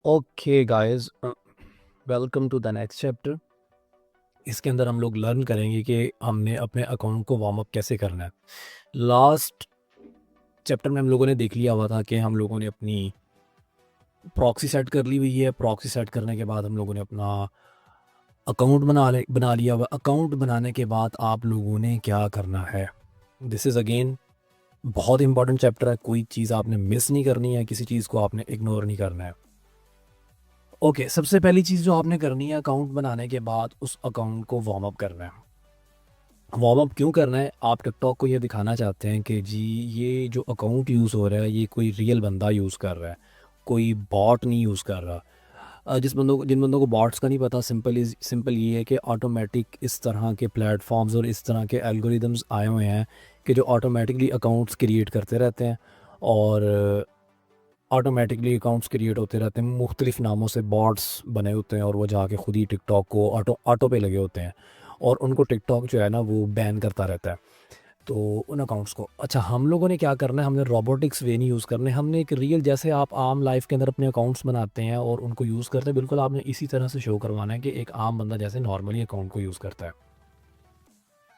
Okay guys, welcome to the next chapter. इसके अंदर हम लोग लर्न करेंगे कि हमने अपने अकाउंट को वार्म अप कैसे करना है। लास्ट चैप्टर में हम लोगों ने देख लिया हुआ था कि हम लोगों ने अपनी प्रॉक्सी सेट कर ली हुई है। प्रॉक्सी सेट करने के बाद हम लोगों ने अपना अकाउंट बना लिया हुआ। अकाउंट बनाने के बाद आप लोगों ने क्या करना है, दिस इज़ अगेन बहुत इंपॉर्टेंट चैप्टर है। कोई चीज़ आपने मिस नहीं करनी है, किसी चीज़ को आपने इग्नोर नहीं करना है। ओके, सबसे पहली चीज़ जो आपने करनी है अकाउंट बनाने के बाद, उस अकाउंट को वार्म अप करना है। वार्म अप क्यों करना है? आप टिकटॉक को ये दिखाना चाहते हैं कि जी ये जो अकाउंट यूज़ हो रहा है ये कोई रियल बंदा यूज़ कर रहा है, कोई बॉट नहीं यूज़ कर रहा। जिन बंदों को बॉट्स का नहीं पता, सिंपल ये है कि ऑटोमेटिक इस तरह के प्लेटफॉर्म्स और इस तरह के एल्गोरिदम्स आए हुए हैं कि जो ऑटोमेटिकली अकाउंट्स क्रिएट करते रहते हैं और ऑटोमेटिकली अकाउंट्स क्रिएट होते रहते हैं। मुख्तलिफ नामों से बॉट्स बने होते हैं और वो जाके खुद ही टिकटॉक को ऑटो पे लगे होते हैं और उनको टिकटॉक जो है ना वो बैन करता रहता है तो उन अकाउंट्स को। अच्छा, हम लोगों ने क्या करना है, हमने रोबोटिक्स वे नहीं यूज़ करने। हमने एक रियल, जैसे आप आम लाइफ के अंदर अपने अकाउंट्स बनाते हैं और उनको यूज़ करते हैं, बिल्कुल आपने इसी तरह से शो करवाना है कि एक आम बंदा जैसे नॉर्मली अकाउंट को यूज़ करता है।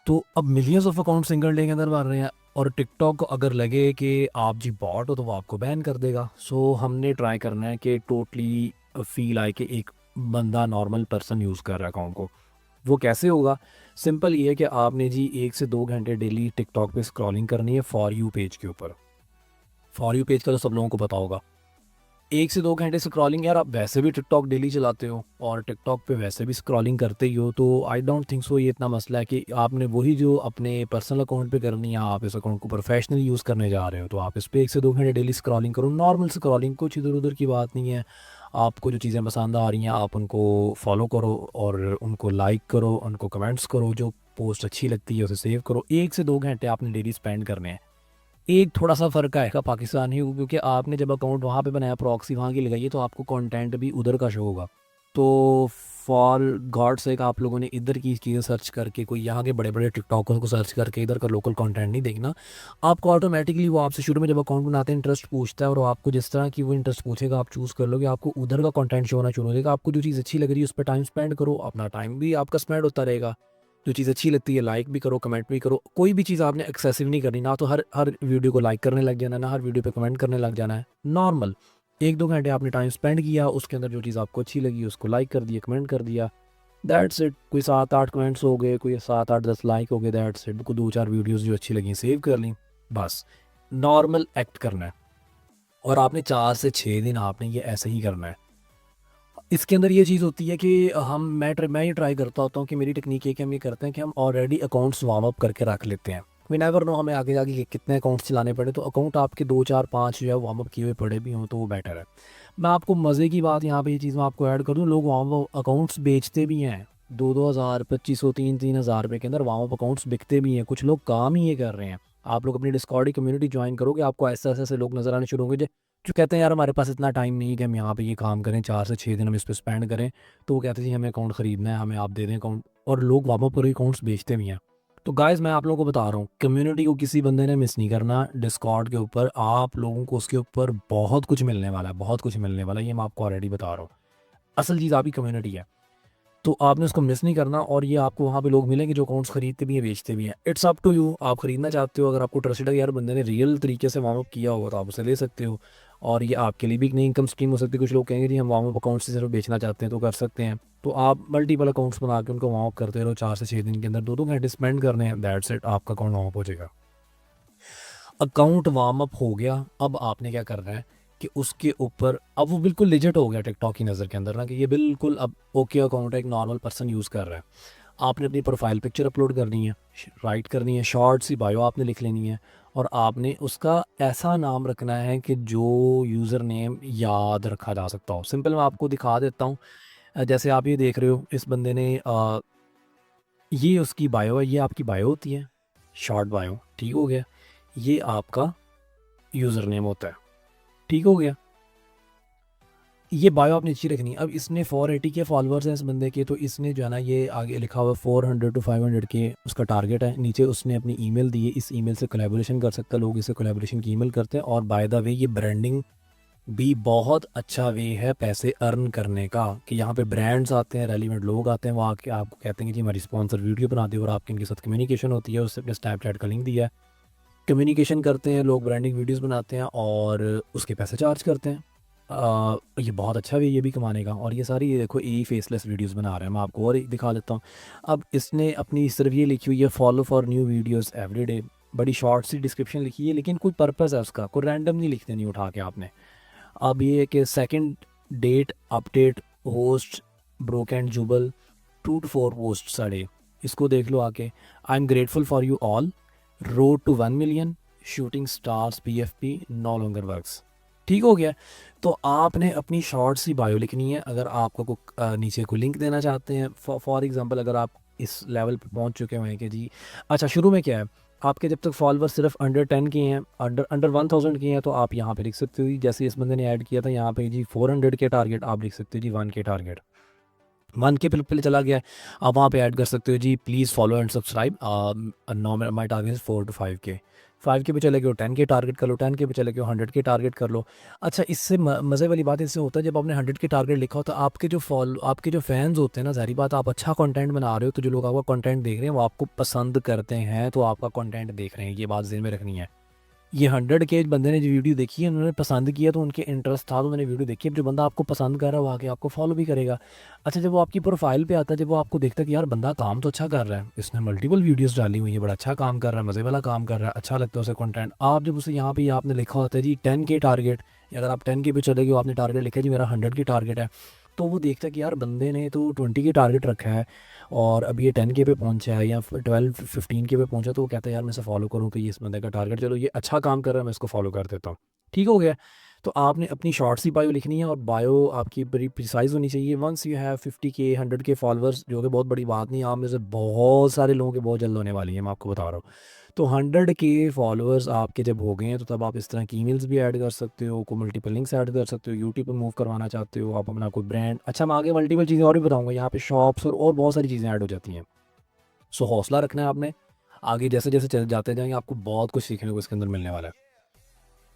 तो अब millions of account single day के अंदर बन रहे हैं और टिकटॉक को अगर लगे कि आप जी बॉट हो तो वो आपको बैन कर देगा। सो हमने ट्राई करना है कि टोटली फील आए कि एक बंदा नॉर्मल पर्सन यूज़ कर रहा है अकाउंट को। वो कैसे होगा? सिंपल ये है कि आपने जी 1 से 2 घंटे डेली टिकटॉक पे स्क्रॉलिंग करनी है फॉर यू पेज के ऊपर। फॉर यू पेज का तो सब लोगों को पता होगा। 1 से 2 घंटे स्क्रॉलिंग, यार आप वैसे भी टिकटॉक डेली चलाते हो और टिकटॉक पे वैसे भी स्क्रॉलिंग करते ही हो, तो आई डोंट थिंक सो ये इतना मसला है कि आपने वही जो अपने पर्सनल अकाउंट पे करनी है, आप इस अकाउंट को प्रोफेशनली यूज़ करने जा रहे हो तो आप इस पे 1 से 2 घंटे डेली स्क्रॉलिंग करो। नॉर्मल स्क्रॉलिंग, कुछ इधर उधर की बात नहीं है। आपको जो चीज़ें पसंद आ रही हैं आप उनको फॉलो करो और उनको लाइक करो, उनको कमेंट्स करो, जो पोस्ट अच्छी लगती है उसे सेव करो। 1 से 2 घंटे आपने डेली स्पेंड करने हैं। एक थोड़ा-सा फ़र्क आएगा पाकिस्तानी को, क्योंकि आपने जब अकाउंट वहाँ पे बनाया, प्रॉक्सी वहाँ की लगाई है, तो आपको कंटेंट भी उधर का शो होगा। तो फॉर गॉड सेक आप लोगों ने इधर की चीज़ें सर्च करके, कोई यहाँ के बड़े-बड़े टिकटॉकर्स को सर्च करके इधर का लोकल कंटेंट नहीं देखना। आपको ऑटोमेटिकली वो आपसे शुरू में जब अकाउंट बनाते हैं इंटरेस्ट पूछता है और वो आपको जिस तरह की वो इंटरेस्ट पूछेगा आप चूज़ कर लोगे, आपको उधर का कंटेंट शो होना शुरू हो जाएगा। आपको जो चीज़ अच्छी लग रही है उस पे टाइम स्पेंड करो, अपना टाइम भी आपका स्पेंड होता रहेगा। जो चीज़ अच्छी लगती है लाइक भी करो, कमेंट भी करो। कोई भी चीज़ आपने एक्सेसिव नहीं करनी, ना तो हर हर वीडियो को लाइक करने लग जाना है, ना हर वीडियो पे कमेंट करने लग जाना है। नॉर्मल 1-2 घंटे आपने टाइम स्पेंड किया, उसके अंदर जो चीज़ आपको अच्छी लगी उसको लाइक कर दिया, कमेंट कर दिया, दैट्स इट। कोई 7-8 कमेंट्स हो गए, कोई 7-8-10 लाइक हो गए, दैट्स इट। कोई 2-4 वीडियोज़ जो अच्छी लगी सेव कर ली, बस। नॉर्मल एक्ट करना है और आपने 4 से 6 दिन आपने ये ऐसे ही करना है। इसके अंदर ये चीज़ होती है कि मैं ये ट्राई करता होता हूँ कि मेरी टेक्निक ये कि हम ये करते हैं कि हम ऑलरेडी अकाउंट्स वार्म अप करके रख लेते हैं। वी नेवर नो हमें आगे जाके कितने अकाउंट्स चलाने पड़े, तो अकाउंट आपके 2 4 5 जो है वार्म अप किए हुए पड़े भी हों तो वो बेटर है। मैं आपको मज़े की बात यहाँ पे ये चीज़ मैं आपको ऐड कर दूँ, लोग वार्म अप अकाउंट्स बेचते भी हैं। 2-2 हज़ार, 2500, 3-3 हज़ार रुपये के अंदर वार्म अप अकाउंट्स बिकते भी हैं। कुछ लोग काम ही ये कर रहे हैं। आप लोग अपनी डिस्कॉर्ड कम्युनिटी ज्वाइन करोगे, आपको ऐसे ऐसे ऐसे लोग नज़र आने शुरू होंगे जो कहते हैं यार हमारे पास इतना टाइम नहीं है कि हम यहाँ पे ये काम करें, 4 से 6 दिन हम इस पे स्पेंड करें। तो वो कहते हैं जी हमें अकाउंट ख़रीदना है, हमें आप दे दें अकाउंट, और लोग वापस पूरे अकाउंट्स बेचते भी हैं। तो गाइस मैं आप लोगों को बता रहा हूँ, कम्युनिटी को किसी बंदे ने मिस नहीं करना। डिस्कॉर्ड के ऊपर आप लोगों को उसके ऊपर बहुत कुछ मिलने वाला है, बहुत कुछ मिलने वाला है, ये मैं आपको ऑलरेडी बता रहा हूँ। असल चीज़ आपकी कम्युनिटी है, तो आपने उसको मिस नहीं करना। और ये आपको वहाँ पे लोग मिलेंगे जो अकाउंट्स खरीदते भी हैं, बेचते भी हैं। इट्स अप टू यू, आप खरीदना चाहते हो, अगर आपको ट्रस्टेड है यार बंदे ने रियल तरीके से वार्म अप किया होगा तो आप उसे ले सकते हो और ये आपके लिए भी एक नई इनकम स्ट्रीम हो सकती है। कुछ लोग कहेंगे जी हम वार्म अप अकाउंट से सिर्फ बेचना चाहते हैं, तो कर सकते हैं। तो आप मल्टीपल अकाउंट्स बना के उनको वार्म अप करते रहो, 4 से 6 दिन के अंदर 2-2 घंटे स्पेंड करने हैं, दैट्स इट, आपका अकाउंट वार्म अप हो जाएगा। अकाउंट वार्म अप हो गया, अब आपने क्या करना है कि उसके ऊपर अब वो बिल्कुल लिजिट हो गया टिकटॉक की नज़र के अंदर ना, कि ये बिल्कुल अब ओके अकाउंट है, एक नॉर्मल पर्सन यूज़ कर रहा है। आपने अपनी प्रोफाइल पिक्चर अपलोड करनी है, राइट करनी है, शॉर्ट सी बायो आपने लिख लेनी है और आपने उसका ऐसा नाम रखना है कि जो यूज़र नेम याद रखा जा सकता हो। सिंपल मैं आपको दिखा देता हूँ। जैसे आप ये देख रहे हो, इस बंदे ने ये उसकी बायो है, ये आपकी बायो होती है, शॉर्ट बायो, ठीक हो गया। ये आपका यूज़र नेम होता है, ठीक हो गया। ये बायो आपने अच्छी रखनी है। अब इसने 480 के फॉलोअर्स हैं इस बंदे के, तो इसने जो है ना ये आगे लिखा हुआ 400 to 500 के उसका टारगेट है। नीचे उसने अपनी ईमेल दी है, इस ईमेल से कोलैबोरेशन कर सकता है, लोग इसे कोलैबोरेशन की ईमेल करते हैं। और बाय द वे ये ब्रांडिंग भी बहुत अच्छा वे है पैसे अर्न करने का, कि यहाँ पे ब्रांड्स आते हैं, रेलिवेंट लोग आते हैं, वो आके आपको कहते हैं कि जी हमारी स्पॉन्सर वीडियो बना दी, और आपकी इनके साथ कम्युनिकेशन होती है, उससे अपने स्नैपचैट का लिंक दिया है, कम्युनिकेशन करते हैं लोग, ब्रांडिंग वीडियोस बनाते हैं और उसके पैसे चार्ज करते हैं। ये बहुत अच्छा वे ये भी कमाने का। और ये सारी ये देखो ए फेसलेस वीडियोस बना रहे हैं। मैं आपको और एक दिखा देता हूँ। अब इसने अपनी सिर्फ ये लिखी हुई है follow for new videos everyday, बड़ी शॉर्ट सी डिस्क्रिप्शन लिखी है, लेकिन कोई पर्पज़ है उसका, कोई रैंडम नहीं लिखते नहीं उठा के आपने। अब ये है कि second date update host broke and जुबल 2 to 4 पोस्ट साढ़े, इसको देख लो आके। I am grateful for you all, road to 1 million, shooting stars PFP no longer works. ठीक हो गया। तो आपने अपनी शॉर्ट सी बायो लिखनी है। अगर आपको नीचे को लिंक देना चाहते हैं, फॉर एग्जांपल अगर आप इस लेवल पे पहुंच चुके हैं कि जी अच्छा शुरू में क्या है, आपके जब तक फॉलोअर सिर्फ अंडर 10 के हैं, अंडर 1000 के हैं, तो आप यहाँ पे लिख सकते हो जी, जैसे इस बंदे ने ऐड किया था यहाँ पे जी 400 के टारगेट, आप लिख सकते हो जी 1 के टारगेट, 1 के पहले चला गया है। आप वहाँ पे ऐड कर सकते हो जी please follow and subscribe, no my target 4 to 5 के, 5 के पे चले गए 10 के टारगेट कर लो, 10 के पे चले गए 100 के टारगेट कर लो। अच्छा इससे मज़े वाली बात इससे होता है, जब आपने 100 के टारगेट लिखा हो तो आपके जो फैंस होते हैं ना, ज़ाहिर बात आप अच्छा कंटेंट बना रहे हो, तो जो लोग आपका कंटेंट देख रहे हैं वो आपको पसंद करते हैं, तो आपका कंटेंट देख रहे हैं, ये बात ज़हन में रखनी है। ये 100 के बंदे ने जो वीडियो देखी है, उन्होंने पसंद किया, तो उनके इंटरेस्ट था तो उन्होंने वीडियो देखी। अब जो बंदा आपको पसंद कर रहा है वो आके आपको फॉलो भी करेगा। अच्छा जब वो आपकी प्रोफाइल पे आता है, जब वो आपको देखता है कि यार बंदा काम तो अच्छा कर रहा है, इसने मल्टीपल वीडियोस डाली हुई है, बड़ा अच्छा काम कर रहा है, मज़े वाला काम कर रहा है, अच्छा लगता है उसे कंटेंट, आप जब उसे यहाँ पे आपने लिखा होता है जी 10 के टारगेट, अगर आप 10 के पे चले गए, आपने टारगेट लिखा है जी मेरा 100 की टारगेट है, तो वो देखता है कि यार बंदे ने तो 20 के टारगेट रखा है और अभी ये 10 के पे पहुंचा है या 12-15 के पे पहुंचा, तो वो कहता है यार मैं इसे फॉलो करूँ, तो ये इस बंदे का टारगेट, चलो ये अच्छा काम कर रहा है, मैं इसको फॉलो कर देता हूँ। ठीक हो गया। तो आपने अपनी शॉर्ट सी बायो लिखनी है और बायो आपकी बड़ी प्रिसाइज होनी चाहिए। वंस यू हैव 50 के 100 के फॉलोअर्स, जो कि बहुत बड़ी बात नहीं है, आप में से बहुत सारे लोगों के बहुत जल्द होने वाली है, मैं आपको बता रहा हूँ। तो 100 के फॉलोअर्स आपके जब हो गए हैं, तो तब आप इस तरह की ईमेल्स भी ऐड कर सकते हो, को मल्टीपल लिंक्स ऐड कर सकते हो, यूट्यूब पे मूव करवाना चाहते हो आप अपना कोई ब्रांड। अच्छा मैं आगे मल्टीपल चीज़ें और भी बताऊंगा, यहाँ पे शॉप्स और बहुत सारी चीज़ें ऐड हो जाती हैं। सो हौसला रखना है आपने, आगे जैसे जैसे चले जाते जाएंगे आपको बहुत कुछ सीखने को इसके अंदर मिलने वाला है।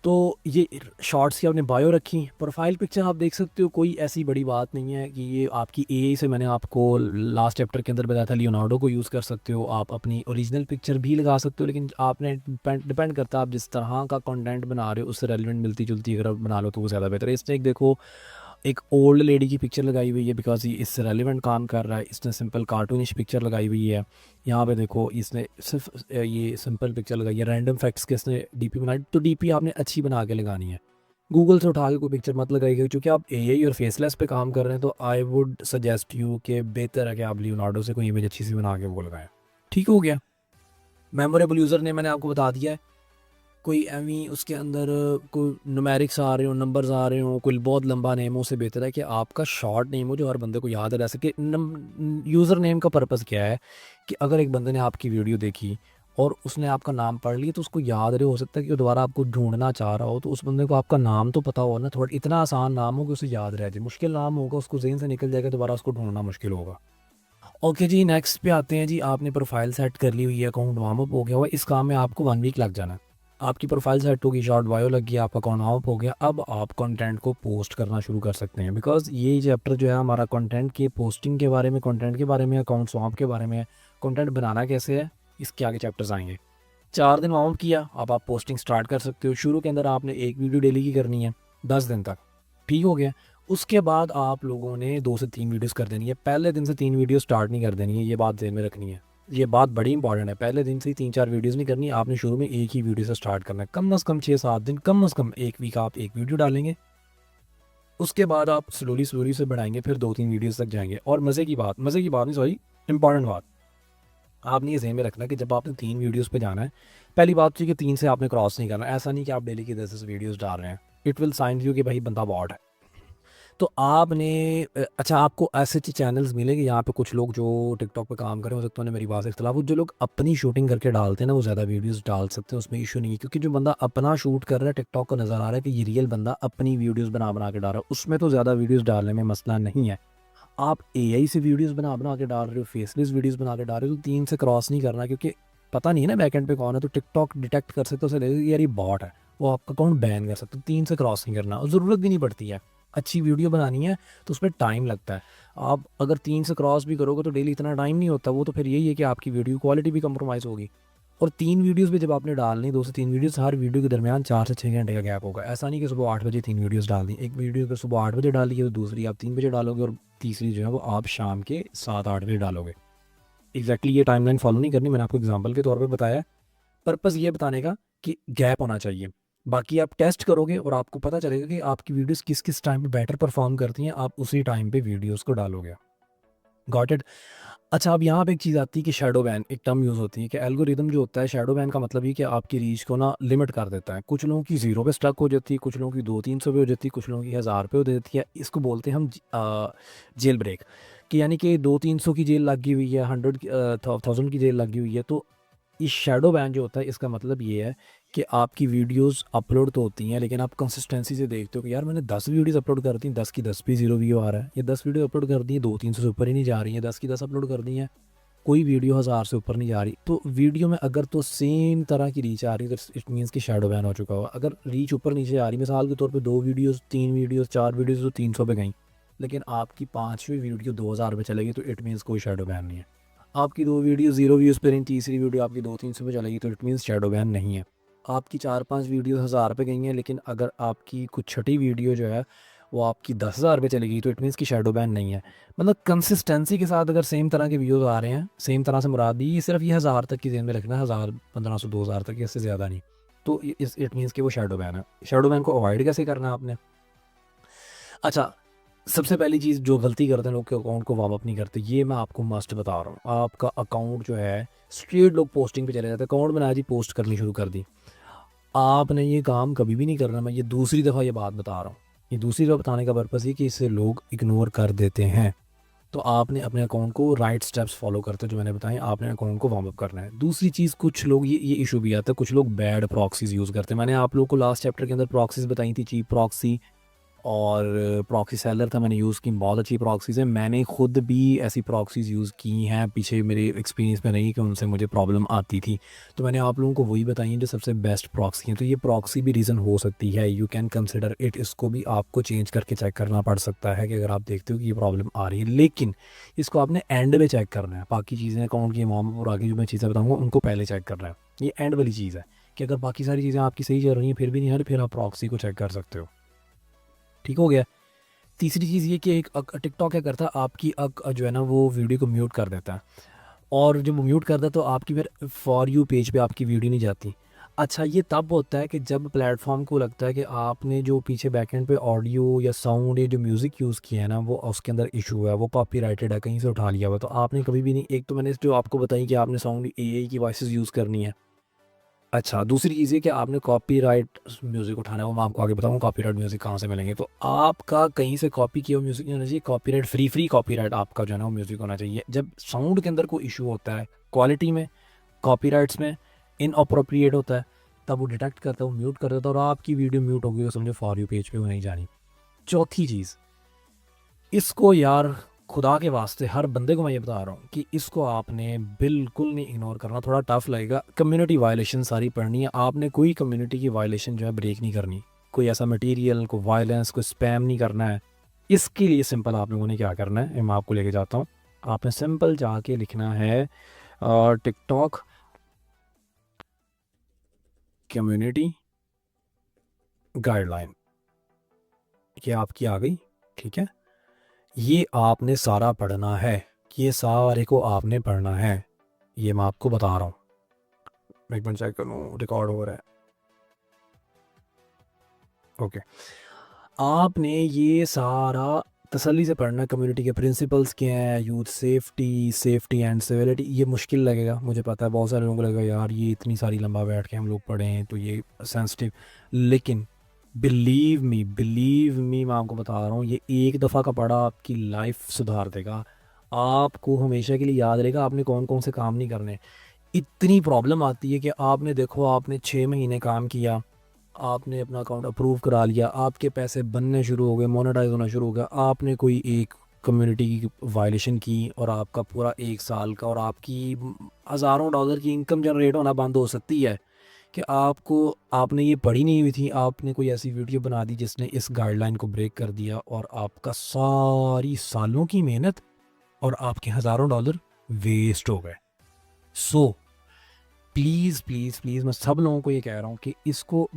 तो ये शॉर्ट्स की आपने बायो रखी, प्रोफाइल पिक्चर आप देख सकते हो, कोई ऐसी बड़ी बात नहीं है कि ये आपकी एआई से, मैंने आपको लास्ट चैप्टर के अंदर बताया था लियोनार्डो को यूज़ कर सकते हो, आप अपनी ओरिजिनल पिक्चर भी लगा सकते हो, लेकिन आपने डिपेंड करता है आप जिस तरह का कंटेंट बना रहे हो उससे रेलिवेंट मिलती जुलती अगर आप बना लो तो वो ज़्यादा बेहतर है। इसने एक देखो एक ओल्ड लेडी की पिक्चर लगाई हुई है, बिकॉज ये इससे रेलिवेंट काम कर रहा है। इसने सिंपल कार्टूनिश पिक्चर लगाई हुई है, यहाँ पे देखो इसने सिर्फ ये सिंपल पिक्चर लगाई है, रैंडम फैक्ट्स के इसने डीपी बनाई, तो डीपी आपने अच्छी बना के लगानी है, गूगल से उठा के कोई पिक्चर मत लगाइएगा, क्योंकि आप एआई और फेसलेस पे काम कर रहे हैं। तो आई वुड सजेस्ट यू कि बेहतर है कि आप लियोनार्डो से कोई इमेज अच्छी सी बना के वो लगाएं। ठीक हो गया। मेमोरेबल यूज़र ने मैंने आपको बता दिया है, कोई एवी उसके अंदर कोई न्यूमेरिक्स आ रहे हो, नंबर्स आ रहे हो, कोई बहुत लंबा नेम हो, उससे बेहतर है कि आपका शॉर्ट नेम हो जो हर बंदे को याद रह सके। यूज़र नेम का पर्पज़ क्या है कि अगर एक बंदे ने आपकी वीडियो देखी और उसने आपका नाम पढ़ लिया, तो उसको याद रहे, हो सकता है कि वो दोबारा आपको ढूंढना चाह रहा हो, तो उस बंदे को आपका नाम तो पता हो ना, थोड़ा इतना आसान नाम हो कि उसे याद रह जाए। मुश्किल नाम होगा उसको जेहन से निकल जाएगा, दोबारा उसको ढूंढना मुश्किल होगा। ओके जी, नेक्स्ट पे आते हैं जी। आपने प्रोफाइल सेट कर ली हुई है, अकाउंट वार्म अप हो गया हुआ है, इस काम में आपको 1 वीक लग जाना है। आपकी प्रोफाइल सेट होगी, शॉर्ट बायो लग गया, आपका अकाउंट वार्म अप हो गया, अब आप कंटेंट को पोस्ट करना शुरू कर सकते हैं। बिकॉज ये चैप्टर जो है हमारा कंटेंट के पोस्टिंग के बारे में, कंटेंट के बारे में, अकाउंट स्वाप के बारे में है, कंटेंट बनाना कैसे है, इसके आगे चैप्टर्स आएंगे। 4 दिन वार्म अप किया, अब आप पोस्टिंग स्टार्ट कर सकते हो। शुरू के अंदर आपने एक वीडियो डेली की करनी है 10 दिन तक। ठीक हो गया। उसके बाद आप लोगों ने 2 से 3 वीडियोस कर देनी है, पहले दिन से 3 वीडियो स्टार्ट नहीं कर देनी है, ये बात ध्यान में रखनी है, ये बात बड़ी इंपॉर्टेंट है। पहले दिन से ही 3-4 वीडियोस नहीं करनी, आपने शुरू में एक ही वीडियो से स्टार्ट करना है। कम से कम 6-7 दिन, कम से कम 1 वीक आप एक वीडियो डालेंगे, उसके बाद आप स्लोली स्लोली से बढ़ाएंगे, फिर 2-3 वीडियोस तक जाएंगे। और मज़े की बात नहीं, सॉरी, इंपॉर्टेंट बात आपने ये ज़हन में रखना कि जब आपने 3 वीडियोस पे जाना है, पहली बात तो ये कि 3 से आपने क्रॉस नहीं करना। ऐसा नहीं कि आप डेली की 10 वीडियोस डाल रहे हैं, इट विल साइन यू कि भाई बंदा बॉट है। तो आपने अच्छा आपको ऐसे चैनल्स मिलेंगे यहाँ पे कुछ लोग जो टिकटॉक पे काम करें, हो सकता है मेरी बात से इख्तलाफ हो, जो लोग अपनी शूटिंग करके डालते हैं ना, वो ज़्यादा वीडियोस डाल सकते हैं, उसमें इशू नहीं है। क्योंकि जो बंदा अपना शूट कर रहा है, टिकटॉक को नज़र आ रहा है कि ये रियल बंदा अपनी वीडियोस बना बना के डाल रहा है, उसमें तो ज़्यादा वीडियोस डालने में मसला नहीं है। आप एआई से वीडियोस बना बना के डाल रहे हो, फेसलेस वीडियोस बना के डाल रहे हो, तो 3 से क्रॉस नहीं करना, क्योंकि पता नहीं है ना बैकएंड पे कौन है, तो टिकटॉक डिटेक्ट कर सकते हो, उसे लगेगा कि यार ये बॉट है, वो आपका अकाउंट बैन कर सकते हो। 3 से क्रॉस नहीं करना, और ज़रूरत भी नहीं पड़ती है। अच्छी वीडियो बनानी है तो उसमें टाइम लगता है। आप अगर 3 से क्रॉस भी करोगे तो डेली इतना टाइम नहीं होता, वो तो फिर यही है कि आपकी वीडियो क्वालिटी भी कंप्रोमाइज़ होगी। और 3 वीडियोज़ भी जब आपने डालनी, 2 से 3 वीडियोज़, हर वीडियो के दरमियान 4 से 6 घंटे का गैप होगा। ऐसा नहीं कि सुबह 8 बजे 3 वीडियोज़ डाल दी। एक वीडियो अगर सुबह 8 बजे डाली है तो दूसरी आप 3 बजे डालोगे, और तीसरी जो है वो आप शाम के 7-8 बजे डालोगे। एग्जैक्टली ये टाइमलाइन फॉलो नहीं करनी, मैंने आपको एग्जांपल के तौर पे बताया। पर्पस ये बताने का कि गैप होना चाहिए। बाकी आप टेस्ट करोगे और आपको पता चलेगा कि आपकी वीडियोस किस किस टाइम पे बेटर परफॉर्म करती हैं, आप उसी टाइम पे वीडियोस को डालोगे। Got it. अच्छा, अब यहाँ पे एक चीज़ आती है कि शैडो बैन, एक टर्म यूज़ होती है कि एल्गोरिदम जो होता है, शैडो बैन का मतलब ये कि आपकी रीच को ना लिमिट कर देता है। कुछ लोगों की 0 पे स्टक हो जाती है, कुछ लोगों की 200-300 पे हो जाती है, कुछ लोगों की 1000 पे हो जाती है। इसको बोलते हैं हम जेल ब्रेक, कि यानी कि 200-300 की जेल लगी हुई है, 100,000 की जेल लगी हुई है। तो इस शैडो बैन जो होता है, इसका मतलब ये है कि आपकी वीडियोस अपलोड तो होती हैं, लेकिन आप कंसिस्टेंसी से देखते हो कि यार मैंने 10 वीडियोस अपलोड कर दी, 10 की 10 पे 0 व्यू आ रहा है, या 10 वीडियो अपलोड कर दी है 200-300 से ऊपर ही नहीं जा रही है, 10 की 10 अपलोड कर दी है, कोई वीडियो 1000 से ऊपर नहीं जा रही। तो वीडियो में अगर तो सेम तरह की रीच आ रही है तो इट मीन्स कि शैडो बैन हो चुका होगा। अगर रीच ऊपर नीचे आ रही, मिसाल के तौर पे 2 वीडियोस, 3 वीडियोस, 4 वीडियोस तो 300 पे गई, लेकिन आपकी 5वीं वीडियो 2000 पे चलेगी, तो इट मीन्स कोई शैडो बैन नहीं है। आपकी 2 वीडियो 0 व्यूज़ पे रही, तीसरी वीडियो आपकी 200-300 पे चलेगी, तो इट मीन्स शैडो बैन नहीं है। आपकी 4-5 वीडियो 1000 पे गई हैं, लेकिन अगर आपकी कुछ छठी वीडियो जो है वो आपकी 10,000 पे चलेगी, तो इट मीन्स कि शैडो बैन नहीं है। मतलब कंसिस्टेंसी के साथ अगर सेम तरह के व्यूज़ आ रहे हैं, सेम तरह से मुराद भी ये सिर्फ ये 1000 तक की जेन में रखना है, 1000, 1500, 2000 तक, इससे ज़्यादा नहीं। तो इस इट मीन्स कि वो शैडो बैन है। शैडो बैन को अवॉइड कैसे करना है आपने? अच्छा, सबसे पहली चीज़ जो गलती करते हैं लोग, के अकाउंट को वार्म अप नहीं करते, ये मैं आपको मस्ट बता रहा हूँ। आपका अकाउंट जो है, स्ट्रेट लोग पोस्टिंग पे चले जाते हैं, अकाउंट बनाया जी, पोस्ट करनी शुरू कर दी। आपने ये काम कभी भी नहीं करना। मैं ये दूसरी दफ़ा ये बात बता रहा हूँ। ये दूसरी दफ़ा बताने का पर्पज़ ये कि इससे लोग इग्नोर कर देते हैं। तो आपने अपने अकाउंट को राइट स्टेप्स फॉलो करते हो जो मैंने बताए, आपने अकाउंट को वार्म अप करना है। दूसरी चीज़, कुछ लोग ये इशू भी आता है, कुछ लोग बैड प्रॉक्सीज़ यूज़ करते हैं। मैंने आप लोगों को लास्ट चैप्टर के अंदर प्रॉक्सीज़ बताई थी, चीप प्रॉक्सी और प्रॉक्सी सेलर था, मैंने यूज़ की, बहुत अच्छी प्रॉक्सीज़ हैं। मैंने खुद भी ऐसी प्रॉक्सीज़ यूज़ की हैं, पीछे मेरे एक्सपीरियंस में रही कि उनसे मुझे प्रॉब्लम आती थी, तो मैंने आप लोगों को वही बताई हैं जो सबसे बेस्ट प्रॉक्सी हैं। तो ये प्रॉक्सी भी रीज़न हो सकती है, यू कैन कंसिडर इट। इसको भी आपको चेंज करके चेक करना पड़ सकता है कि अगर आप देखते हो कि ये प्रॉब्लम आ रही है, लेकिन इसको आपने एंड में चेक करना है। बाकी चीज़ें अकाउंट की वार्म और आगे जो मैं चीज़ें बताऊँगा उनको पहले चेक करना है। ये एंड वाली चीज़ है कि अगर बाकी सारी चीज़ें आपकी सही चल रही हैं फिर भी नहीं आ रही, फिर आप प्रॉक्सी को चेक कर सकते हो। ठीक हो गया। तीसरी चीज़ ये कि एक टिकटॉक क्या करता है, आपकी जो है ना वो वीडियो को म्यूट कर देता है, और जब वो म्यूट करता है तो आपकी फिर फॉर यू पेज पे आपकी वीडियो नहीं जाती। अच्छा, ये तब होता है कि जब प्लेटफॉर्म को लगता है कि आपने जो पीछे बैकएंड पे ऑडियो या साउंड या जो म्यूज़िक यूज़ किया है ना, वो उसके अंदर इशू है, वो कॉपीराइटेड है, कहीं से उठा लिया हुआ है। तो आपने कभी भी नहीं, एक तो मैंने जो आपको बताई कि आपने साउंड एआई की वॉइसेस यूज़ करनी है। अच्छा, दूसरी चीज़ ये कि आपने कॉपीराइट म्यूज़िक उठाना है, वो मैं आपको आगे बताऊँगा कॉपीराइट म्यूज़िक कहाँ से मिलेंगे। तो आपका कहीं से कॉपी किया हुआ म्यूज़िक नहीं होना चाहिए, कॉपीराइट फ्री कॉपीराइट आपका जो है ना वो म्यूज़िक होना चाहिए। जब साउंड के अंदर कोई इशू होता है, क्वालिटी में, कॉपीराइट्स में, इनअप्रोप्रिएट होता है, तब वो डिटेक्ट करता है, वो म्यूट कर देता है, और आपकी वीडियो म्यूट होगी तो समझो फॉर यू पेज पे वो नहीं जानी। चौथी चीज़, इसको यार खुदा के वास्ते हर बंदे को मैं ये बता रहा हूँ कि इसको आपने बिल्कुल नहीं इग्नोर करना। थोड़ा टफ लगेगा, कम्युनिटी वायलेशन सारी पढ़नी है आपने। कोई कम्युनिटी की वायलेशन जो है ब्रेक नहीं करनी, कोई ऐसा मटेरियल, कोई वायलेंस, कोई स्पैम नहीं करना है। इसके लिए सिंपल आप लोगों ने क्या करना है, मैं आपको लेके जाता हूँ। आपने सिंपल जाके लिखना है टिकटॉक कम्युनिटी गाइडलाइन, ये आपकी आ गई। ठीक है, ये आपने सारा पढ़ना है, ये सारे को आपने पढ़ना है, ये मैं आपको बता रहा हूँ। एक मिनट चेक करूँ, रिकॉर्ड हो रहा है। ओके, आपने ये सारा तसल्ली से पढ़ना। कम्युनिटी के प्रिंसिपल्स क्या हैं, यूथ सेफ्टी एंड सिविलिटी। ये मुश्किल लगेगा, मुझे पता है, बहुत सारे लोगों को लगेगा यार ये इतनी सारी लंबा बैठ के हम लोग पढ़ें तो ये सेंसिटिव, लेकिन बिलीव मी मैं आपको बता रहा हूँ, ये एक दफ़ा का पढ़ा आपकी लाइफ सुधार देगा। आपको हमेशा के लिए याद रहेगा आपने कौन कौन से काम नहीं करने। इतनी प्रॉब्लम आती है कि आपने देखो, आपने 6 महीने काम किया, आपने अपना अकाउंट अप्रूव करा लिया, आपके पैसे बनने शुरू हो गए, मोनेटाइज होना शुरू हो गया, आपने कोई एक कम्युनिटी की वायलेशन की और आपका पूरा 1 साल का और आपकी हज़ारों डॉलर की इनकम जनरेट होना बंद हो सकती है कि आपने ये पढ़ी नहीं हुई थी, आपने कोई ऐसी वीडियो बना दी जिसने इस गाइडलाइन को ब्रेक कर दिया और आपका सारी सालों की मेहनत और आपके हज़ारों डॉलर वेस्ट हो गए। सो प्लीज़ प्लीज़ प्लीज़ मैं सब लोगों को ये कह रहा हूँ कि इसको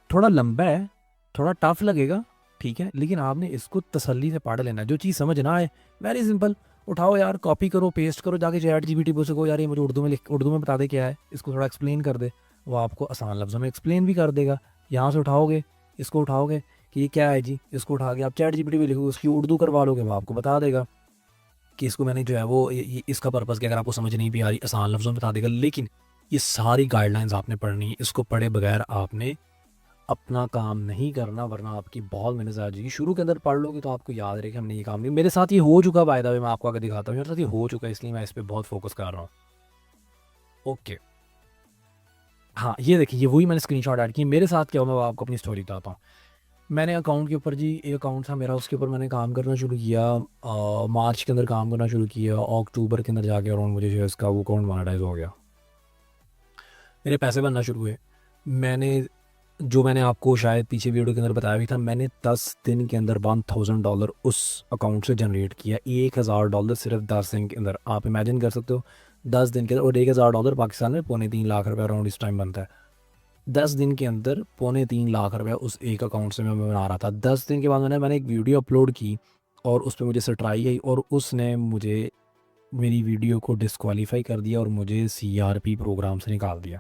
थोड़ा लंबा है, थोड़ा टफ लगेगा, ठीक है, लेकिन आपने इसको तसल्ली से पढ़ लेना। जो चीज़ समझ ना आए, वेरी सिंपल, उठाओ यार, कॉपी करो, पेस्ट करो, जाके चैट जीपीटी पे को यार ये मुझे उर्दू में बता दे क्या है, इसको थोड़ा एक्सप्लेन कर दे। वो आपको आसान लफ्ज़ों में एक्सप्लेन भी कर देगा। यहाँ से उठाओगे, इसको उठाओगे कि ये क्या है जी, इसको उठा के आप चैट जीपीटी पे लिखोगे, उसकी उर्दू करवा लोगे, वो आपको बता देगा कि इसको मैंने जो है वो इसका पर्पज़ क्या, अगर आपको समझ नहीं भी आ रही आसान लफ्ज़ों में बता देगा। लेकिन ये सारी गाइडलाइंस आपने पढ़नी है, इसको पढ़े बगैर आपने अपना काम नहीं करना, वरना आपकी बहुत मेहनत आ जाएगी। शुरू के अंदर पढ़ लोगे तो आपको याद रहेगा हमने ये काम नहीं, मेरे साथ ये हो चुका, बाय द वे मैं आपको आगे दिखाता हूँ, मेरे साथ ये हो चुका है, इसलिए मैं इस पर बहुत फोकस कर रहा हूँ। ओके, हाँ ये देखिए, ये वही मैंने स्क्रीनशॉट ऐड की। मेरे साथ क्या हुआ मैं आपको अपनी स्टोरी बताता हूँ। मैंने अकाउंट के ऊपर जी, एक अकाउंट था मेरा, उसके ऊपर मैंने काम करना शुरू किया, मार्च के अंदर काम करना शुरू किया, अक्टूबर के अंदर जाके और मुझे जो है इसका वो अकाउंट मोनेटाइज हो गया, मेरे पैसे बनना शुरू हुए। मैंने आपको शायद पीछे वीडियो के अंदर बताया भी था, मैंने 10 दिन के अंदर $1000 उस अकाउंट से जनरेट किया। $1000 सिर्फ 10 दिन के अंदर, आप इमेजिन कर सकते हो 10 दिन के अंदर। और $1000 पाकिस्तान में ₹3.25 लाख अराउंड इस टाइम बनता है। 10 दिन के अंदर ₹3.25 लाख उस एक अकाउंट से मैं बना रहा था। 10 दिन के बाद मैंने एक वीडियो अपलोड की और उस पर मुझे स्ट्राइक आई और उसने मुझे मेरी वीडियो को डिस्क्वालीफाई कर दिया और मुझे CRP प्रोग्राम से निकाल दिया।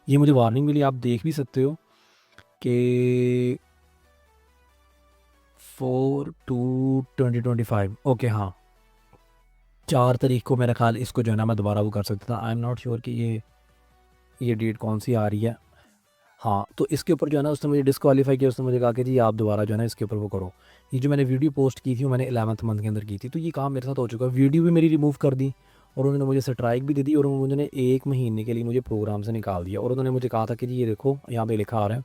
ये मुझे वार्निंग मिली, आप देख भी सकते हो कि 4/2/2025, ओके हाँ, 4 तारीख को मेरा ख्याल इसको जो है ना मैं दोबारा वो कर सकता था। आई एम नॉट श्योर कि ये डेट कौन सी आ रही है। हाँ, तो इसके ऊपर जो है ना उसने मुझे डिस्क्वालीफाई किया, उसने मुझे कहा कि जी आप दोबारा जो है ना इसके ऊपर वो करो। ये जो मैंने वीडियो पोस्ट की थी वो मैंने 11th मंथ के अंदर की थी, तो ये काम मेरे साथ हो चुका है। वीडियो भी मेरी रिमूव कर दी और उन्होंने मुझे स्ट्राइक भी दे दी और उन्होंने 1 महीने के लिए मुझे प्रोग्राम से निकाल दिया। और उन्होंने मुझे कहा था कि जी ये देखो यहाँ पे लिखा आ रहा है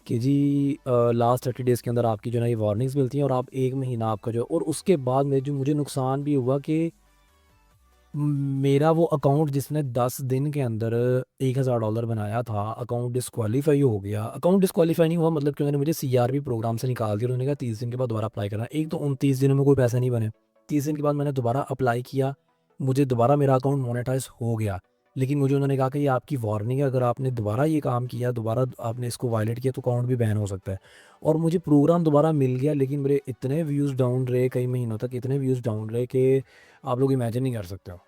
कि जी लास्ट 30 डेज़ के अंदर आपकी जो है ना ये वार्निंग्स मिलती हैं और आप 1 महीना आपका जो, और उसके बाद मुझे नुकसान भी हुआ कि मेरा वो अकाउंट जिसने 10 दिन के अंदर $1000 बनाया था, अकाउंट डिस्क्वालीफाई हो गया। अकाउंट डिस्क्वालीफाई नहीं हुआ मतलब कि उन्होंने मुझे CRP प्रोग्राम से निकाल दिया। उन्होंने कहा 30 दिन के बाद दोबारा अप्लाई करना। एक तो 29 दिनों में कोई पैसे नहीं बने, 30 दिन के बाद मैंने दोबारा अप्लाई किया, मुझे दोबारा मेरा अकाउंट मोनेटाइज हो गया। लेकिन मुझे उन्होंने कहा कि ये आपकी वार्निंग है, अगर आपने दोबारा ये काम किया, दोबारा आपने इसको वायलेट किया तो अकाउंट भी बैन हो सकता है। और मुझे प्रोग्राम दोबारा मिल गया, लेकिन मेरे इतने व्यूज़ डाउन रहे, कई महीनों तक इतने व्यूज़ डाउन रहे कि आप लोग इमेजिन नहीं कर सकते हो।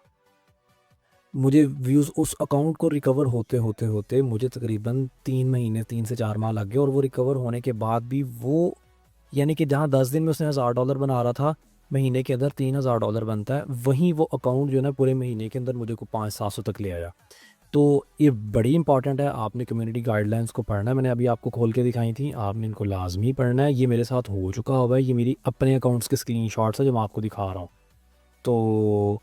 मुझे व्यूज़ उस अकाउंट को रिकवर होते होते होते मुझे तकरीबन 3 महीने, 3 से 4 माह लग गए। और वो रिकवर होने के बाद भी वो, यानी कि जहाँ 10 दिन में उसने $1000 बना रहा था, महीने के अंदर $3000 बनता है, वहीं वो अकाउंट जो है ना पूरे महीने के अंदर मुझे को 500-700 तक ले आया। तो ये बड़ी इंपॉर्टेंट है, आपने कम्युनिटी गाइडलाइंस को पढ़ना है। मैंने अभी आपको खोल के दिखाई थी, आपने इनको लाजमी पढ़ना है। ये मेरे साथ हो चुका हुआ है, ये मेरी अपने अकाउंट्स के स्क्रीनशॉट्स है जो मैं आपको दिखा रहा हूँ। तो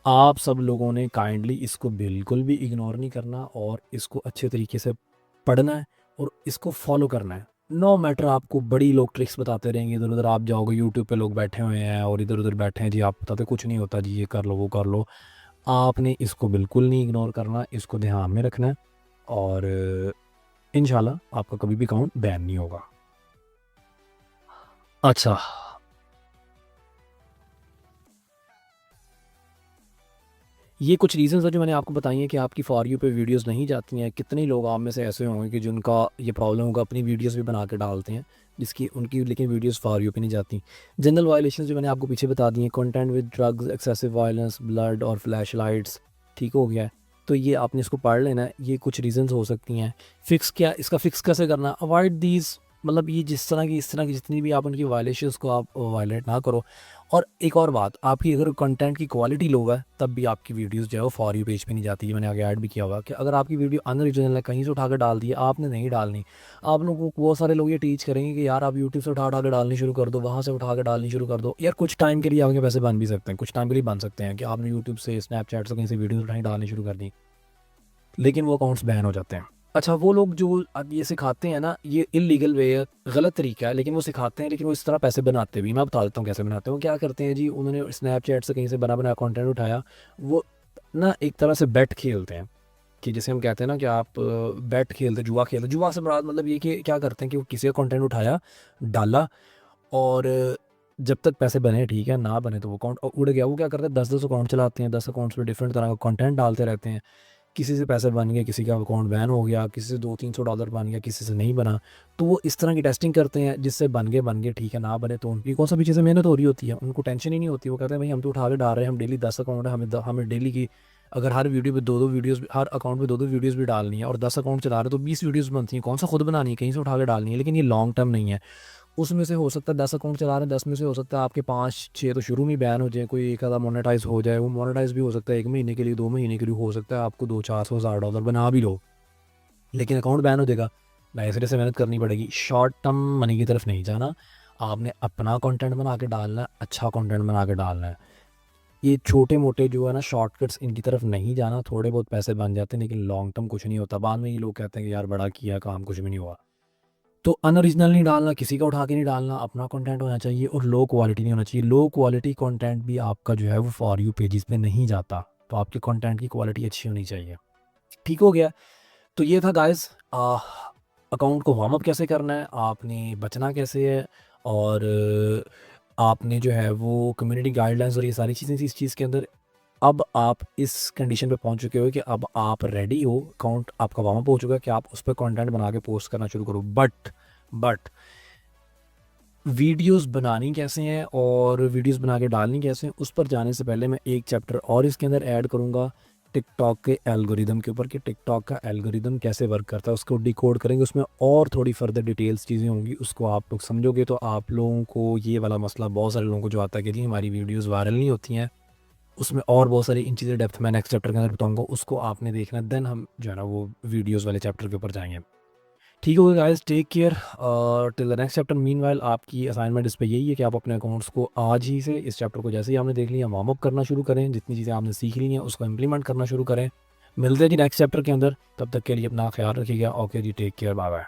आप सब लोगों ने काइंडली इसको बिल्कुल भी इग्नोर नहीं करना और इसको अच्छे तरीके से पढ़ना है और इसको फॉलो करना है। नो मैटर आपको बड़ी लोग ट्रिक्स बताते रहेंगे, इधर उधर आप जाओगे, यूट्यूब पे लोग बैठे हुए हैं और इधर उधर बैठे हैं जी, आप बताते कुछ नहीं होता जी, ये कर लो वो कर लो। आपने इसको बिल्कुल नहीं इग्नोर करना, इसको ध्यान में रखना है और इंशाल्लाह आपका कभी भी अकाउंट बैन नहीं होगा। अच्छा, ये कुछ रीज़न्स हैं जो मैंने आपको बताई हैं कि आपकी फॉर यू पे वीडियोस नहीं जाती हैं। कितने ही लोग आप में से ऐसे होंगे कि जिनका ये प्रॉब्लम होगा, अपनी वीडियोस भी बना के डालते हैं जिसकी उनकी लेकिन वीडियोस फॉर यू पे नहीं जाती। जनरल वायलेशंस जो मैंने आपको पीछे बता दी हैं, content with drugs, excessive violence, blood और फ्लैश लाइट्स, ठीक हो गया है। तो ये आपने इसको पढ़ लेना है, ये कुछ रीज़न्स हो सकती हैं। फिक्स क्या, इसका फिक्स कैसे करना, अवॉइड दीज, मतलब ये इस तरह की जितनी भी आप उनकी वायलेशंस को आप वायलेट ना करो। और एक और बात, आपकी अगर कंटेंट की क्वालिटी लो है तब भी आपकी वीडियोस जो है वो फॉर यू पेज पे नहीं जाती है। मैंने आगे ऐड भी किया हुआ कि अगर आपकी वीडियो अनरिजिनल है, कहीं से उठा कर डाल दी है, आपने नहीं डालनी। आप लोगों को बहुत सारे लोग ये टीच करेंगे कि यार आप यूट्यूब से उठा उठा के डालनी शुरू कर दो, वहाँ से उठा के डालनी शुरू कर दो। यार कुछ टाइम के लिए आपके पैसे बन भी सकते हैं, कुछ टाइम के लिए बन सकते हैं कि आपने यूट्यूब से, स्नैपचैट से कहीं से वीडियोज़ उठानी डालनी शुरू कर दी, लेकिन वो अकाउंट्स बैन हो जाते हैं। अच्छा, वो लोग जो अब ये सिखाते हैं ना, ये इल्लीगल वे है, गलत तरीका है, लेकिन वो सिखाते हैं, लेकिन वो इस तरह पैसे बनाते भी। मैं बता देता हूँ कैसे बनाते हैं। वो क्या करते हैं जी, उन्होंने स्नैपचैट से कहीं से बना बना कंटेंट उठाया, वो ना एक तरह से बेट खेलते हैं, कि जैसे हम कहते हैं ना कि आप बेट खेलते, जुआ खेलते। जुआ से मुराद मतलब ये कि क्या करते हैं कि वो किसी का कंटेंट उठाया, डाला, और जब तक पैसे बने ठीक है, ना बने तो वो अकाउंट उड़ गया। वो क्या करते हैं, 10-10 अकाउंट चलाते हैं, 10 अकाउंट्स में डिफरेंट तरह का कंटेंट डालते रहते हैं। किसी से पैसे बन गए, किसी का अकाउंट बैन हो गया, किसी से $200-300 बन गया, किसी से नहीं बना। तो वो इस तरह की टेस्टिंग करते हैं, जिससे बन गए ठीक है, ना बने तो उनकी कौन सा भी चीज़ें मेहनत हो रही होती है, उनको टेंशन ही नहीं होती। वो कहते हैं भाई हम तो उठा के डाल रहे हैं, हम डेली 10 अकाउंट है, हमें डेली की अगर हर वीडियो पे 2-2 वीडियोस, हर अकाउंट पे 2-2 वीडियोस भी डालनी है, और 10 अकाउंट चला रहे हैं तो 20 वीडियोस बनती हैं। कौन सा खुद बनानी है, कहीं से उठा के डालनी है। लेकिन ये लॉन्ग टर्म नहीं है। उसमें से हो सकता है 10 अकाउंट चला रहे हैं, 10 में से हो सकता है आपके 5-6 तो शुरू में ही बैन हो जाए, कोई एक आधा मोनेटाइज हो जाए। वो मोनेटाइज भी हो सकता है 1 महीने के लिए, 2 महीने के लिए, हो सकता है आपको 200-400 हज़ार डॉलर बना भी लो, लेकिन अकाउंट बैन हो जाएगा। नए सिरे से मेहनत करनी पड़ेगी। शॉर्ट टर्म मनी की तरफ नहीं जाना, आपने अपना कंटेंट बना के डालना है, अच्छा कंटेंट बना के डालना है। ये छोटे मोटे जो है ना शॉर्टकट्स, इनकी तरफ नहीं जाना। थोड़े बहुत पैसे बन जाते हैं, लेकिन लॉन्ग टर्म कुछ नहीं होता। बाद में ये लोग कहते हैं कि यार बड़ा किया काम, कुछ भी नहीं हुआ। तो अनओरिजिनल नहीं डालना, किसी का उठा के नहीं डालना, अपना कंटेंट होना चाहिए, और लो क्वालिटी नहीं होना चाहिए। लो क्वालिटी कंटेंट भी आपका जो है वो फॉर यू पेजेस पे नहीं जाता। तो आपके कंटेंट की क्वालिटी अच्छी होनी चाहिए। ठीक हो गया। तो ये था गाइस, अकाउंट को वार्म अप कैसे करना है, आपने बचना कैसे है, और आपने जो है वो कम्युनिटी गाइडलाइंस और ये सारी चीज़ें थी इस चीज़ के अंदर। अब आप इस कंडीशन पे पहुंच चुके हो कि अब आप रेडी हो, अकाउंट आपका वार्म अप हो चुका है कि आप उस पर कंटेंट बना के पोस्ट करना शुरू करो। बट वीडियोस बनानी कैसे हैं और वीडियोस बना के डालनी कैसे हैं, उस पर जाने से पहले मैं एक चैप्टर और इसके अंदर ऐड करूँगा टिकटॉक के एल्गोरिदम के ऊपर, कि टिकटॉक का एल्गोरिदम कैसे वर्क करता है, उसको डिकोड करेंगे। उसमें और थोड़ी फर्दर डिटेल्स चीज़ें होंगी, उसको आप लोग समझोगे तो आप लोगों को ये वाला मसला, बहुत सारे लोगों को जो आता है कि जी हमारी वीडियोज़ वायरल नहीं होती हैं, उसमें और बहुत सारी इन चीज़ें डेप्थ में नेक्स्ट चैप्टर के अंदर बताऊंगा, उसको आपने देखना। देन हम जो है ना वो वीडियोस वाले चैप्टर के ऊपर जाएंगे। ठीक होगा guys, take care till the next chapter. Meanwhile आपकी असाइनमेंट इस पे यही है कि आप अपने अकाउंट्स को आज ही से, इस चैप्टर को जैसे ही आपने देख लिया, वार्म अप करना शुरू करें। जितनी चीज़ें आपने सीख ली हैं उसको इम्प्लीमेंट करना शुरू करें। मिलते हैं जी नेक्स्ट चैप्टर के अंदर, तब तक के लिए अपना ख्याल रखिएगा। ओके जी, टेक केयर, बाय बाय।